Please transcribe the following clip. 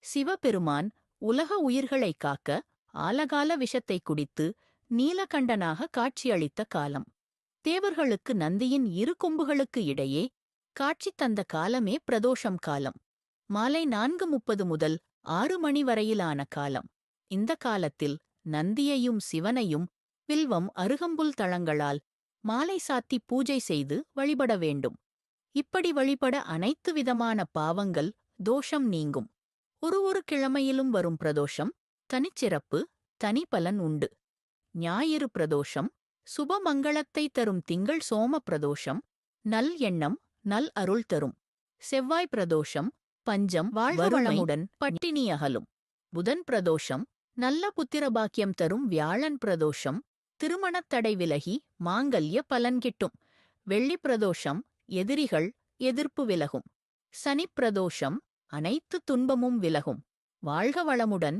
சிவபெருமான் உலக உயிர்களைக் காக்க ஆலகால விஷத்தை குடித்து நீலகண்டனாக காட்சியளித்த காலம். தேவர்களுக்கு நந்தியின் இரு கொம்புகளுக்கு இடையே காட்சி தந்த காலமே பிரதோஷம் காலம். மாலை 4:30 முதல் 6 மணி வரையிலான காலம். இந்த காலத்தில் நந்தியையும் சிவனையும் வில்வம் அருகம்புல் தளங்களால் மாலை சாத்தி பூஜை செய்து வழிபட வேண்டும். இப்படி வழிபட அனைத்து விதமான பாவங்கள், தோஷம் நீங்கும். ஒரு கிழமையிலும் வரும் பிரதோஷம் தனிச்சிறப்பு, தனி பலன் உண்டு. ஞாயிறு பிரதோஷம் சுபமங்களத்தை தரும். திங்கள் சோம பிரதோஷம் நல் எண்ணம், நல் அருள் தரும். செவ்வாய் பிரதோஷம் பஞ்சம், வாழ்க வளமுடன், பட்டினி அகலும். புதன் பிரதோஷம் நல்ல புத்திரபாக்கியம் தரும். வியாழன் பிரதோஷம் திருமணத் தடை விலகி மாங்கல்ய பலன் கிட்டும். வெள்ளி பிரதோஷம் எதிரிகள் எதிர்ப்பு விலகும். சனிப் பிரதோஷம் அனைத்து துன்பமும் விலகும். வாழ்க வளமுடன்.